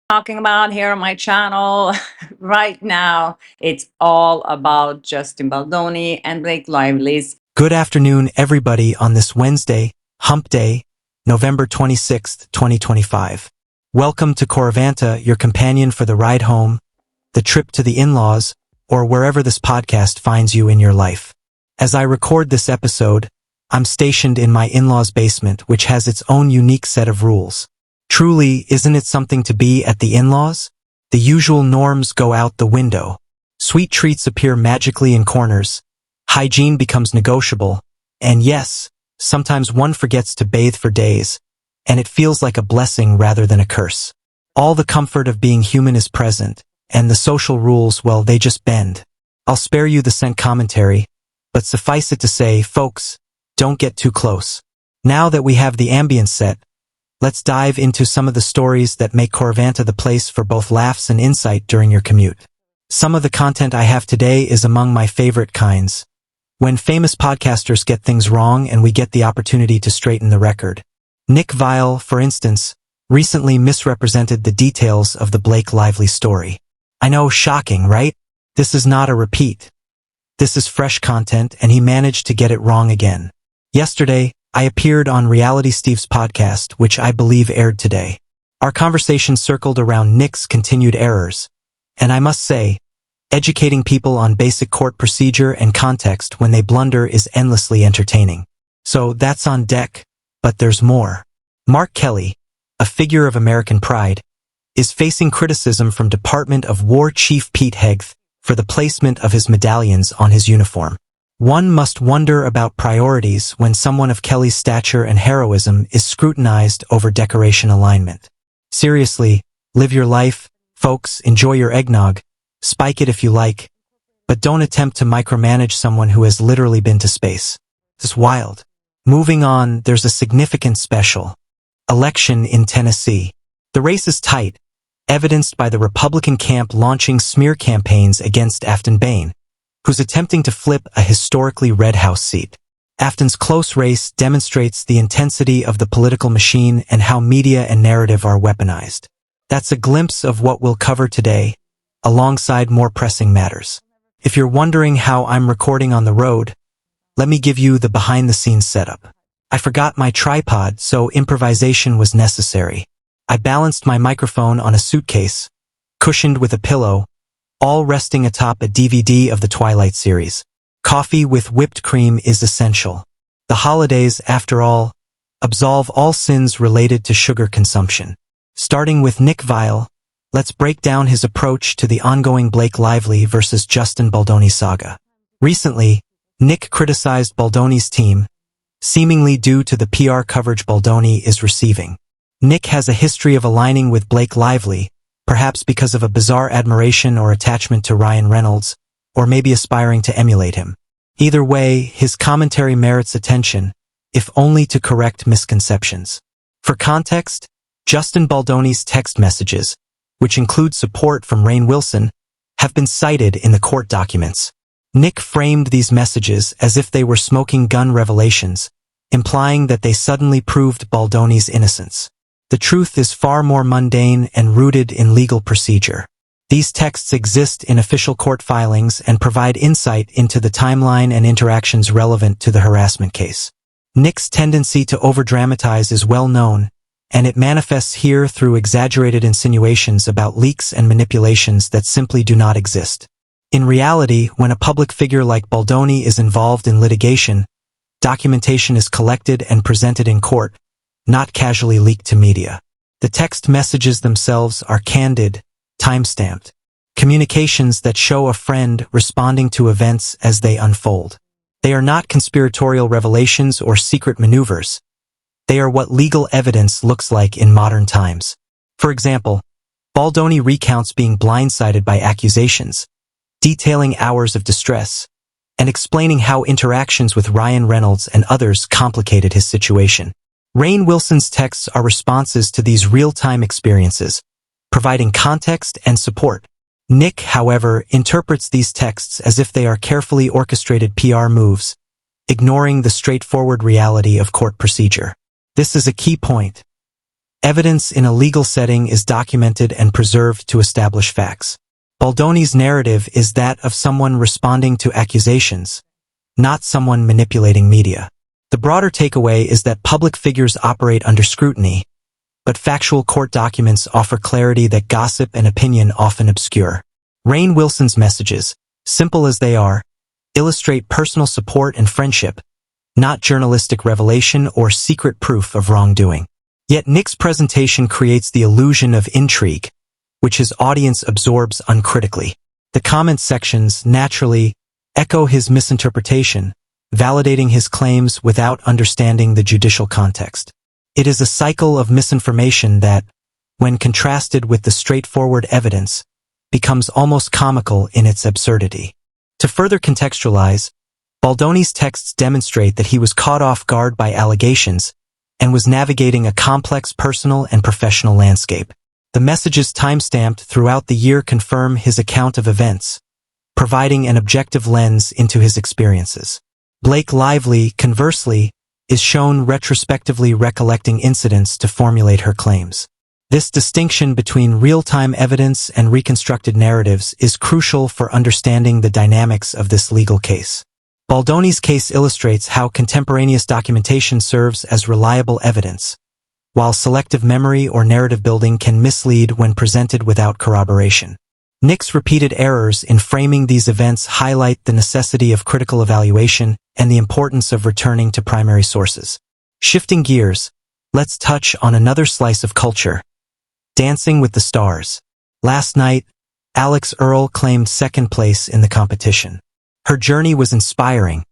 Talking about here on my channel right now. It's all about Justin Baldoni and Blake Lively's. Good afternoon, everybody, on this Wednesday, Hump Day, November 26th, 2025. Welcome to Coravanta, your companion for the ride home, the trip to the in-laws, or wherever this podcast finds you in your life. As I record this episode, I'm stationed in my in-laws' basement, which has its own unique set of rules. Truly, isn't it something to be at the in-laws? The usual norms go out the window. Sweet treats appear magically in corners. Hygiene becomes negotiable. And yes, sometimes one forgets to bathe for days, and it feels like a blessing rather than a curse. All the comfort of being human is present, and the social rules, well, they just bend. I'll spare you the scent commentary, but suffice it to say, folks, don't get too close. Now that we have the ambience set, let's dive into some of the stories that make Coravanta the place for both laughs and insight during your commute. Some of the content I have today is among my favorite kinds. When famous podcasters get things wrong and we get the opportunity to straighten the record. Nick Viall, for instance, recently misrepresented the details of the Blake Lively story. I know, shocking, right? This is not a repeat. This is fresh content, and he managed to get it wrong again. Yesterday, I appeared on Reality Steve's podcast, which I believe aired today. Our conversation circled around Nick's continued errors, and I must say, educating people on basic court procedure and context when they blunder is endlessly entertaining. So that's on deck, but there's more. Mark Kelly, a figure of American pride, is facing criticism from Department of War Chief Pete Hegseth for the placement of his medallions on his uniform. One must wonder about priorities when someone of Kelly's stature and heroism is scrutinized over decoration alignment. Seriously, live your life, folks, enjoy your eggnog, spike it if you like, but don't attempt to micromanage someone who has literally been to space. It's wild. Moving on, there's a significant special election in Tennessee. The race is tight, evidenced by the Republican camp launching smear campaigns against Afton Bain, who's attempting to flip a historically red House seat. Afton's close race demonstrates the intensity of the political machine and how media and narrative are weaponized. That's a glimpse of what we'll cover today, alongside more pressing matters. If you're wondering how I'm recording on the road, let me give you the behind-the-scenes setup. I forgot my tripod, so improvisation was necessary. I balanced my microphone on a suitcase, cushioned with a pillow, all resting atop a DVD of the Twilight series. Coffee with whipped cream is essential. The holidays, after all, absolve all sins related to sugar consumption. Starting with Nick Viall, let's break down his approach to the ongoing Blake Lively versus Justin Baldoni saga. Recently, Nick criticized Baldoni's team, seemingly due to the PR coverage Baldoni is receiving. Nick has a history of aligning with Blake Lively, perhaps because of a bizarre admiration or attachment to Ryan Reynolds, or maybe aspiring to emulate him. Either way, his commentary merits attention, if only to correct misconceptions. For context, Justin Baldoni's text messages, which include support from Rainn Wilson, have been cited in the court documents. Nick framed these messages as if they were smoking gun revelations, implying that they suddenly proved Baldoni's innocence. The truth is far more mundane and rooted in legal procedure. These texts exist in official court filings and provide insight into the timeline and interactions relevant to the harassment case. Nick's tendency to overdramatize is well known, and it manifests here through exaggerated insinuations about leaks and manipulations that simply do not exist. In reality, when a public figure like Baldoni is involved in litigation, documentation is collected and presented in court, not casually leaked to media. The text messages themselves are candid, time-stamped, communications that show a friend responding to events as they unfold. They are not conspiratorial revelations or secret maneuvers. They are what legal evidence looks like in modern times. For example, Baldoni recounts being blindsided by accusations, detailing hours of distress, and explaining how interactions with Ryan Reynolds and others complicated his situation. Rainn Wilson's texts are responses to these real-time experiences, providing context and support. Nick, however, interprets these texts as if they are carefully orchestrated PR moves, ignoring the straightforward reality of court procedure. This is a key point. Evidence in a legal setting is documented and preserved to establish facts. Baldoni's narrative is that of someone responding to accusations, not someone manipulating media. The broader takeaway is that public figures operate under scrutiny, but factual court documents offer clarity that gossip and opinion often obscure. Rainn Wilson's messages, simple as they are, illustrate personal support and friendship, not journalistic revelation or secret proof of wrongdoing. Yet Nick's presentation creates the illusion of intrigue, which his audience absorbs uncritically. The comment sections, naturally, echo his misinterpretation, validating his claims without understanding the judicial context. It is a cycle of misinformation that, when contrasted with the straightforward evidence, becomes almost comical in its absurdity. To further contextualize, Baldoni's texts demonstrate that he was caught off guard by allegations and was navigating a complex personal and professional landscape. The messages timestamped throughout the year confirm his account of events, providing an objective lens into his experiences. Blake Lively, conversely, is shown retrospectively recollecting incidents to formulate her claims. This distinction between real-time evidence and reconstructed narratives is crucial for understanding the dynamics of this legal case. Baldoni's case illustrates how contemporaneous documentation serves as reliable evidence, while selective memory or narrative building can mislead when presented without corroboration. Nick's repeated errors in framing these events highlight the necessity of critical evaluation and the importance of returning to primary sources. Shifting gears, let's touch on another slice of culture: Dancing with the Stars. Last night, Alex Earle claimed second place in the competition. Her journey was inspiring,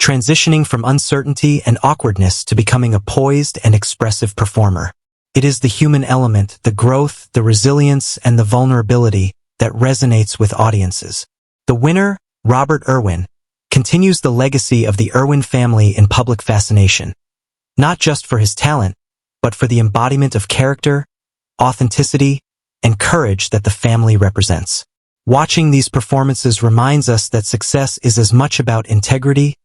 transitioning from uncertainty and awkwardness to becoming a poised and expressive performer. It is the human element, the growth, the resilience, and the vulnerability that resonates with audiences. The winner, Robert Irwin, continues the legacy of the Irwin family in public fascination, not just for his talent, but for the embodiment of character, authenticity, and courage that the family represents. Watching these performances reminds us that success is as much about integrity,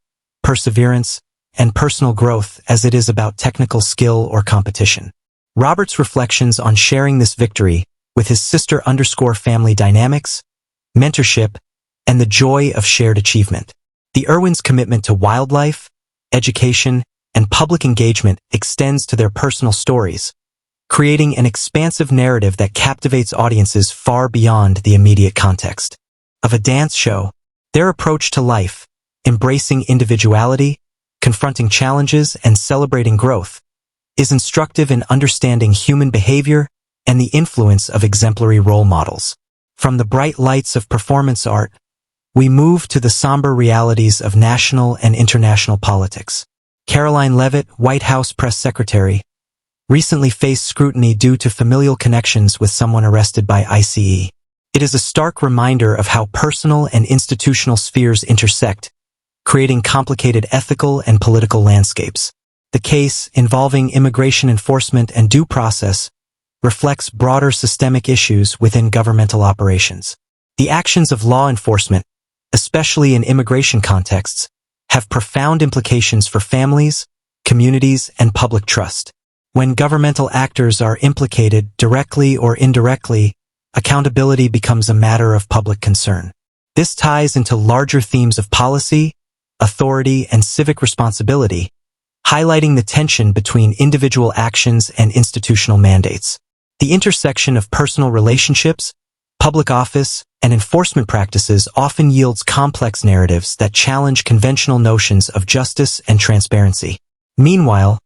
perseverance, and personal growth as it is about technical skill or competition. Robert's reflections on sharing this victory with his sister_family dynamics, mentorship, and the joy of shared achievement. The Irwins' commitment to wildlife, education, and public engagement extends to their personal stories, creating an expansive narrative that captivates audiences far beyond the immediate context of a dance show. Their approach to life, embracing individuality, confronting challenges, and celebrating growth, is instructive in understanding human behavior and the influence of exemplary role models. From the bright lights of performance art, we move to the somber realities of national and international politics. Caroline Leavitt, White House press secretary, recently faced scrutiny due to familial connections with someone arrested by ICE. It is a stark reminder of how personal and institutional spheres intersect, creating complicated ethical and political landscapes. The case, involving immigration enforcement and due process, reflects broader systemic issues within governmental operations. The actions of law enforcement, especially in immigration contexts, have profound implications for families, communities, and public trust. When governmental actors are implicated directly or indirectly, accountability becomes a matter of public concern. This ties into larger themes of policy, authority, and civic responsibility, highlighting the tension between individual actions and institutional mandates. The intersection of personal relationships, public office, and enforcement practices often yields complex narratives that challenge conventional notions of justice and transparency. Meanwhile,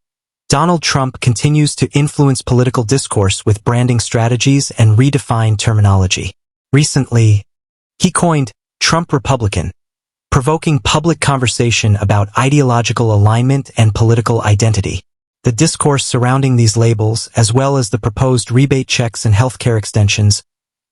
Donald Trump continues to influence political discourse with branding strategies and redefined terminology. Recently, he coined Trump Republican, provoking public conversation about ideological alignment and political identity. The discourse surrounding these labels, as well as the proposed rebate checks and healthcare extensions,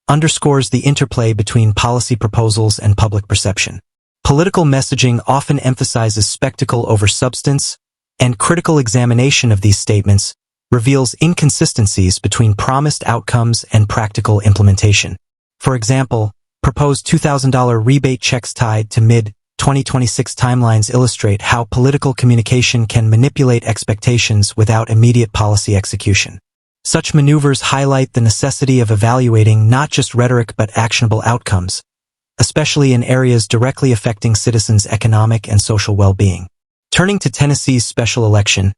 underscores the interplay between policy proposals and public perception. Political messaging often emphasizes spectacle over substance, and critical examination of these statements reveals inconsistencies between promised outcomes and practical implementation. For example, proposed $2,000 rebate checks tied to mid-2026 timelines illustrate how political communication can manipulate expectations without immediate policy execution. Such maneuvers highlight the necessity of evaluating not just rhetoric but actionable outcomes, especially in areas directly affecting citizens' economic and social well-being. Turning to Tennessee's special election,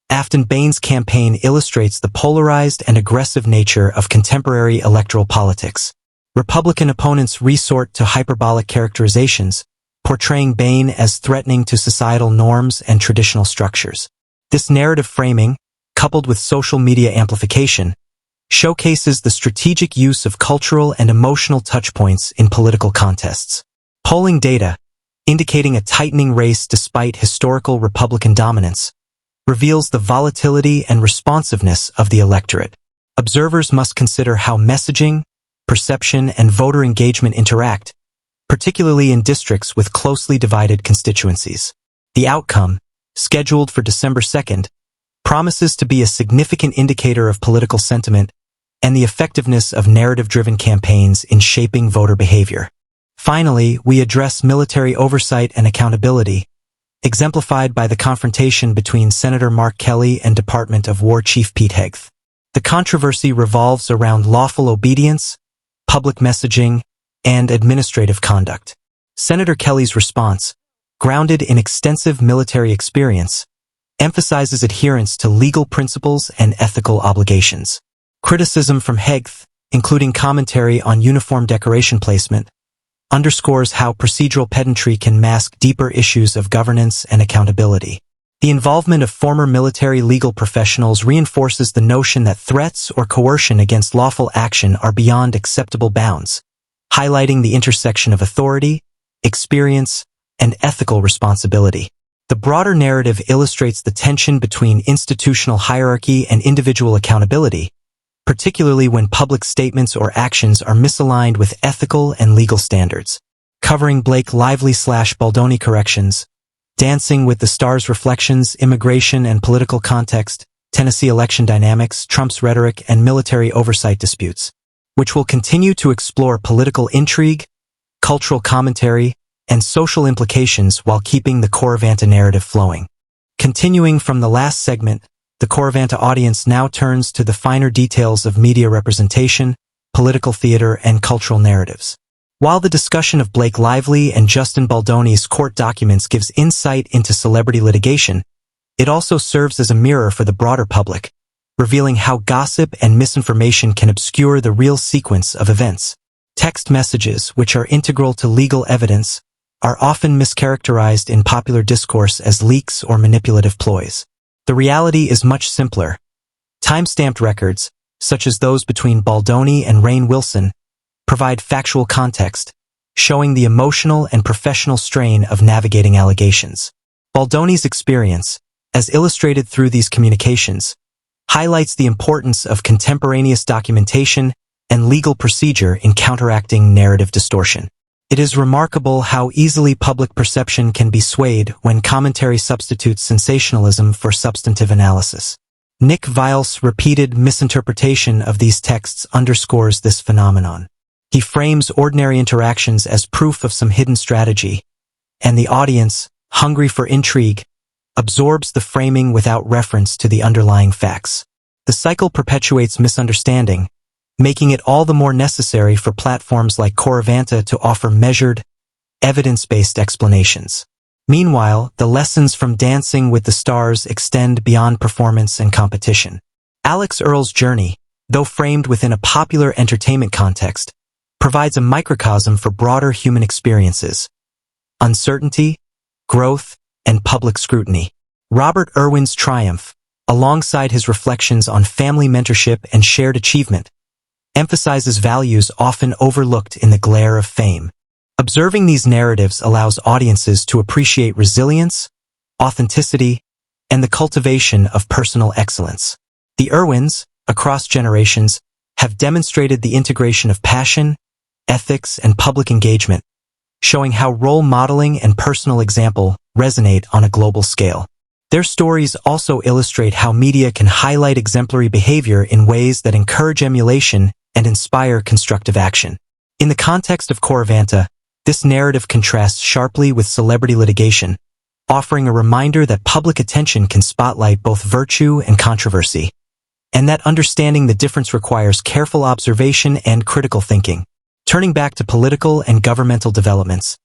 Afton Bain's campaign illustrates the polarized and aggressive nature of contemporary electoral politics. Republican opponents resort to hyperbolic characterizations, portraying Bain as threatening to societal norms and traditional structures. This narrative framing, coupled with social media amplification, showcases the strategic use of cultural and emotional touchpoints in political contests. Polling data, indicating a tightening race despite historical Republican dominance, reveals the volatility and responsiveness of the electorate. Observers must consider how messaging, perception, and voter engagement interact, particularly in districts with closely divided constituencies. The outcome, scheduled for December 2nd, promises to be a significant indicator of political sentiment and the effectiveness of narrative-driven campaigns in shaping voter behavior. Finally, we address military oversight and accountability, exemplified by the confrontation between Senator Mark Kelly and Department of War Chief Pete Hegseth. The controversy revolves around lawful obedience, public messaging, and administrative conduct. Senator Kelly's response, grounded in extensive military experience, emphasizes adherence to legal principles and ethical obligations. Criticism from Hegseth, including commentary on uniform decoration placement, underscores how procedural pedantry can mask deeper issues of governance and accountability. The involvement of former military legal professionals reinforces the notion that threats or coercion against lawful action are beyond acceptable bounds, highlighting the intersection of authority, experience, and ethical responsibility. The broader narrative illustrates the tension between institutional hierarchy and individual accountability, particularly when public statements or actions are misaligned with ethical and legal standards. Covering Blake Lively/Baldoni corrections, Dancing with the Stars reflections, immigration and political context, Tennessee election dynamics, Trump's rhetoric, and military oversight disputes, which will continue to explore political intrigue, cultural commentary, and social implications while keeping the Coravanta narrative flowing. Continuing from the last segment, the Coravanta audience now turns to the finer details of media representation, political theater, and cultural narratives. While the discussion of Blake Lively and Justin Baldoni's court documents gives insight into celebrity litigation, it also serves as a mirror for the broader public, revealing how gossip and misinformation can obscure the real sequence of events. Text messages, which are integral to legal evidence, are often mischaracterized in popular discourse as leaks or manipulative ploys. The reality is much simpler. Time-stamped records, such as those between Baldoni and Rainn Wilson, provide factual context, showing the emotional and professional strain of navigating allegations. Baldoni's experience, as illustrated through these communications, highlights the importance of contemporaneous documentation and legal procedure in counteracting narrative distortion. It is remarkable how easily public perception can be swayed when commentary substitutes sensationalism for substantive analysis. Nick Viall's repeated misinterpretation of these texts underscores this phenomenon. He frames ordinary interactions as proof of some hidden strategy, and the audience, hungry for intrigue, absorbs the framing without reference to the underlying facts. The cycle perpetuates misunderstanding, making it all the more necessary for platforms like Coravanta to offer measured, evidence-based explanations. Meanwhile, the lessons from Dancing with the Stars extend beyond performance and competition. Alex Earle's journey, though framed within a popular entertainment context, provides a microcosm for broader human experiences: uncertainty, growth, and public scrutiny. Robert Irwin's triumph, alongside his reflections on family mentorship and shared achievement, emphasizes values often overlooked in the glare of fame. Observing these narratives allows audiences to appreciate resilience, authenticity, and the cultivation of personal excellence. The Irwins, across generations, have demonstrated the integration of passion, ethics, and public engagement, showing how role modeling and personal example resonate on a global scale. Their stories also illustrate how media can highlight exemplary behavior in ways that encourage emulation and inspire constructive action. In the context of Coravanta, this narrative contrasts sharply with celebrity litigation, offering a reminder that public attention can spotlight both virtue and controversy, and that understanding the difference requires careful observation and critical thinking. Turning back to political and governmental developments,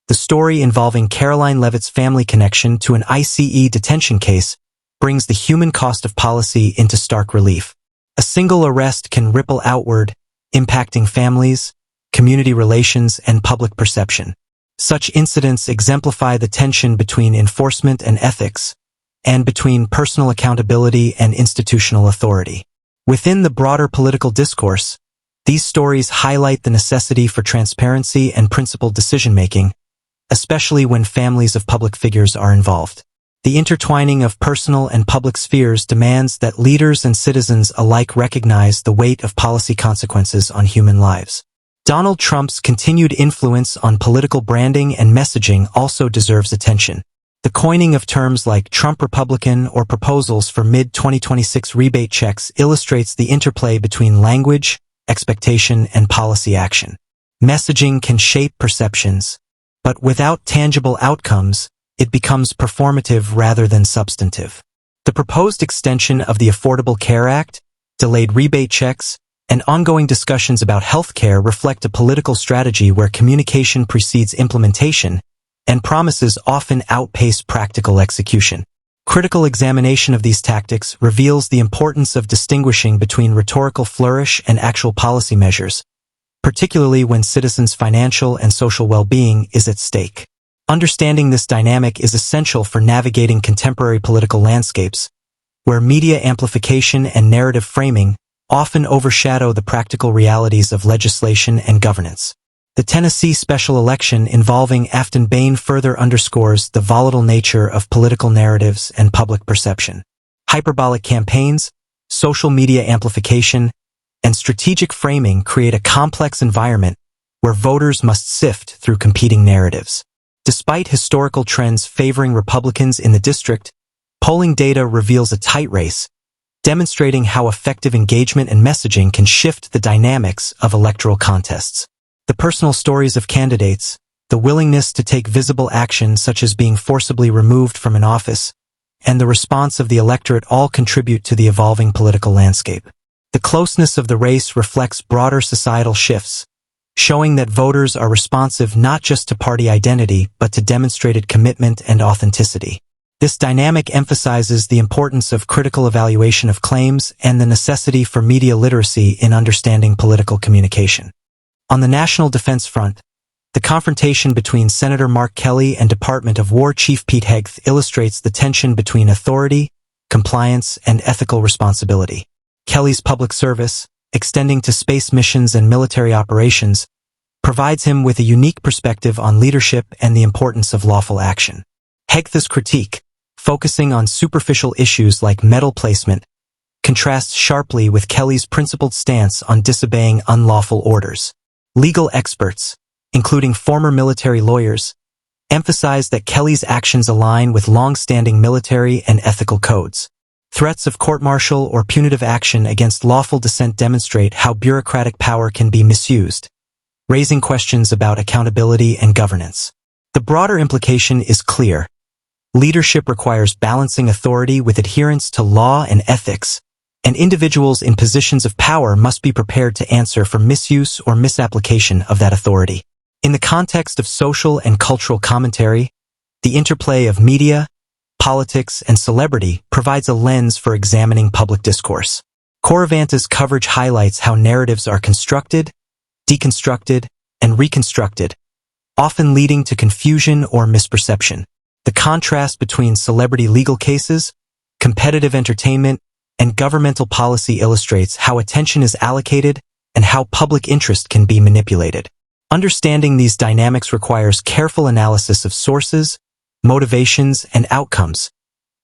the story involving Caroline Leavitt's family connection to an ICE detention case brings the human cost of policy into stark relief. A single arrest can ripple outward, impacting families, community relations, and public perception. Such incidents exemplify the tension between enforcement and ethics, and between personal accountability and institutional authority. Within the broader political discourse, these stories highlight the necessity for transparency and principled decision-making, especially when families of public figures are involved. The intertwining of personal and public spheres demands that leaders and citizens alike recognize the weight of policy consequences on human lives. Donald Trump's continued influence on political branding and messaging also deserves attention. The coining of terms like Trump Republican or proposals for mid-2026 rebate checks illustrates the interplay between language, expectation, and policy action. Messaging can shape perceptions, but without tangible outcomes, it becomes performative rather than substantive. The proposed extension of the Affordable Care Act, delayed rebate checks, and ongoing discussions about health care reflect a political strategy where communication precedes implementation, and promises often outpace practical execution. Critical examination of these tactics reveals the importance of distinguishing between rhetorical flourish and actual policy measures, particularly when citizens' financial and social well-being is at stake. Understanding this dynamic is essential for navigating contemporary political landscapes, where media amplification and narrative framing often overshadow the practical realities of legislation and governance. The Tennessee special election involving Afton Bain further underscores the volatile nature of political narratives and public perception. Hyperbolic campaigns, social media amplification, and strategic framing create a complex environment where voters must sift through competing narratives. Despite historical trends favoring Republicans in the district, polling data reveals a tight race, demonstrating how effective engagement and messaging can shift the dynamics of electoral contests. The personal stories of candidates, the willingness to take visible action such as being forcibly removed from an office, and the response of the electorate all contribute to the evolving political landscape. The closeness of the race reflects broader societal shifts, showing that voters are responsive not just to party identity but to demonstrated commitment and authenticity. This dynamic emphasizes the importance of critical evaluation of claims and the necessity for media literacy in understanding political communication. On the national defense front, the confrontation between Senator Mark Kelly and Department of War Chief Pete Hegseth illustrates the tension between authority, compliance, and ethical responsibility. Kelly's public service, extending to space missions and military operations, provides him with a unique perspective on leadership and the importance of lawful action. Hegseth's critique, focusing on superficial issues like medal placement, contrasts sharply with Kelly's principled stance on disobeying unlawful orders. Legal experts, including former military lawyers, emphasize that Kelly's actions align with long-standing military and ethical codes. Threats of court-martial or punitive action against lawful dissent demonstrate how bureaucratic power can be misused, raising questions about accountability and governance. The broader implication is clear. Leadership requires balancing authority with adherence to law and ethics, and individuals in positions of power must be prepared to answer for misuse or misapplication of that authority. In the context of social and cultural commentary, the interplay of media, politics, and celebrity provides a lens for examining public discourse. Coravanta's coverage highlights how narratives are constructed, deconstructed, and reconstructed, often leading to confusion or misperception. The contrast between celebrity legal cases, competitive entertainment, and governmental policy illustrates how attention is allocated and how public interest can be manipulated. Understanding these dynamics requires careful analysis of sources, motivations, and outcomes,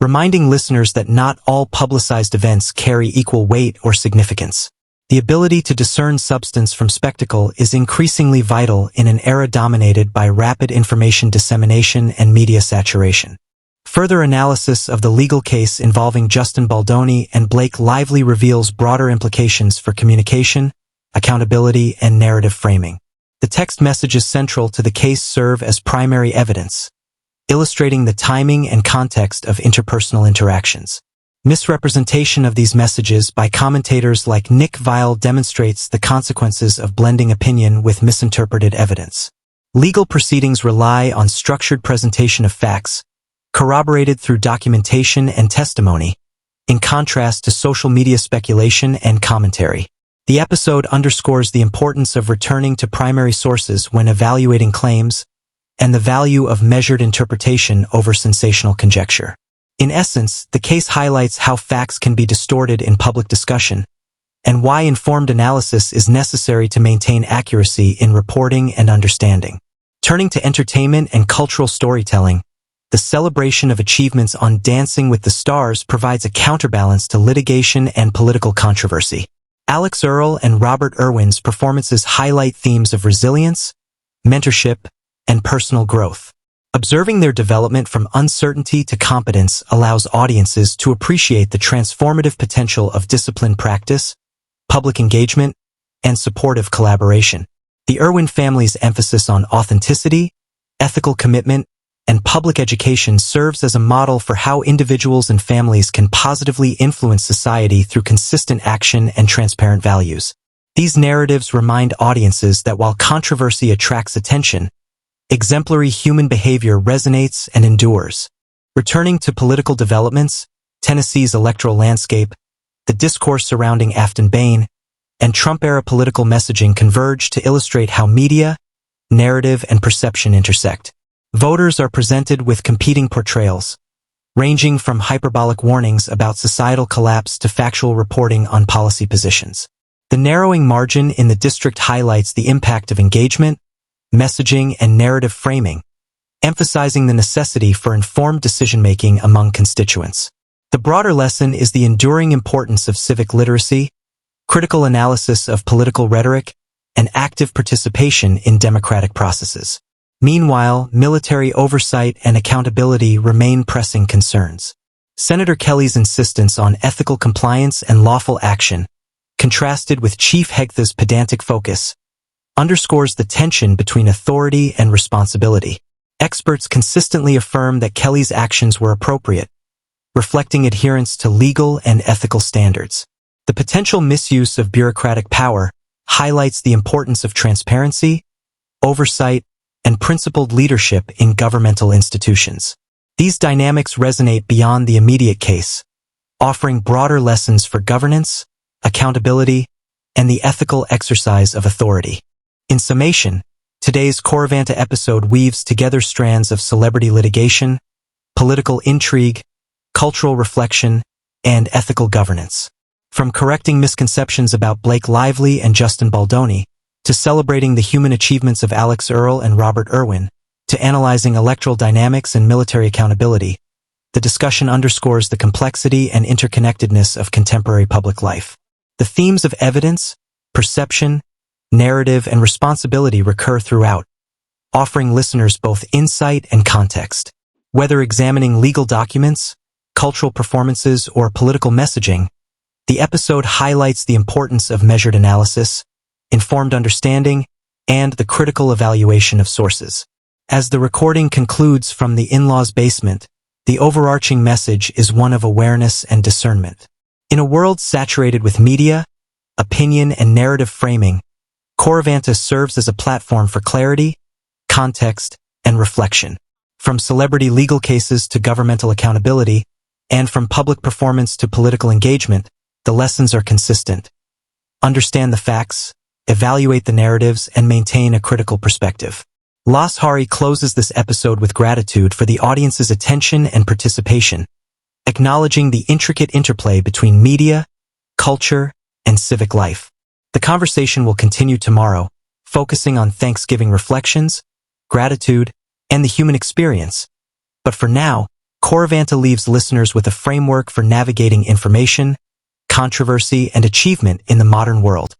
reminding listeners that not all publicized events carry equal weight or significance. The ability to discern substance from spectacle is increasingly vital in an era dominated by rapid information dissemination and media saturation. Further analysis of the legal case involving Justin Baldoni and Blake Lively reveals broader implications for communication, accountability, and narrative framing. The text messages central to the case serve as primary evidence, illustrating the timing and context of interpersonal interactions. Misrepresentation of these messages by commentators like Nick Viall demonstrates the consequences of blending opinion with misinterpreted evidence. Legal proceedings rely on structured presentation of facts, corroborated through documentation and testimony, in contrast to social media speculation and commentary. The episode underscores the importance of returning to primary sources when evaluating claims, and the value of measured interpretation over sensational conjecture. In essence, the case highlights how facts can be distorted in public discussion, and why informed analysis is necessary to maintain accuracy in reporting and understanding. Turning to entertainment and cultural storytelling, the celebration of achievements on Dancing with the Stars provides a counterbalance to litigation and political controversy. Alex Earle and Robert Irwin's performances highlight themes of resilience, mentorship, and personal growth. Observing their development from uncertainty to competence allows audiences to appreciate the transformative potential of disciplined practice, public engagement, and supportive collaboration. The Irwin family's emphasis on authenticity, ethical commitment, and public education serves as a model for how individuals and families can positively influence society through consistent action and transparent values. These narratives remind audiences that while controversy attracts attention, exemplary human behavior resonates and endures. Returning to political developments, Tennessee's electoral landscape, the discourse surrounding Afton Bain, and Trump-era political messaging converge to illustrate how media, narrative, and perception intersect. Voters are presented with competing portrayals, ranging from hyperbolic warnings about societal collapse to factual reporting on policy positions. The narrowing margin in the district highlights the impact of engagement, messaging, and narrative framing, emphasizing the necessity for informed decision-making among constituents. The broader lesson is the enduring importance of civic literacy, critical analysis of political rhetoric, and active participation in democratic processes. Meanwhile, military oversight and accountability remain pressing concerns. Senator Kelly's insistence on ethical compliance and lawful action, contrasted with Chief Hegthe's pedantic focus, underscores the tension between authority and responsibility. Experts consistently affirm that Kelly's actions were appropriate, reflecting adherence to legal and ethical standards. The potential misuse of bureaucratic power highlights the importance of transparency, oversight, and principled leadership in governmental institutions. These dynamics resonate beyond the immediate case, offering broader lessons for governance, accountability, and the ethical exercise of authority. In summation, today's Coravanta episode weaves together strands of celebrity litigation, political intrigue, cultural reflection, and ethical governance. From correcting misconceptions about Blake Lively and Justin Baldoni, to celebrating the human achievements of Alex Earle and Robert Irwin, to analyzing electoral dynamics and military accountability, the discussion underscores the complexity and interconnectedness of contemporary public life. The themes of evidence, perception, narrative, and responsibility recur throughout, offering listeners both insight and context. Whether examining legal documents, cultural performances, or political messaging, the episode highlights the importance of measured analysis, informed understanding, and the critical evaluation of sources. As the recording concludes from the in-laws' basement, the overarching message is one of awareness and discernment. In a world saturated with media, opinion, and narrative framing, Coravanta serves as a platform for clarity, context, and reflection. From celebrity legal cases to governmental accountability, and from public performance to political engagement, the lessons are consistent. Understand the facts, evaluate the narratives, and maintain a critical perspective. Las Hari closes this episode with gratitude for the audience's attention and participation, acknowledging the intricate interplay between media, culture, and civic life. The conversation will continue tomorrow, focusing on Thanksgiving reflections, gratitude, and the human experience. But for now, Coravanta leaves listeners with a framework for navigating information, controversy, and achievement in the modern world.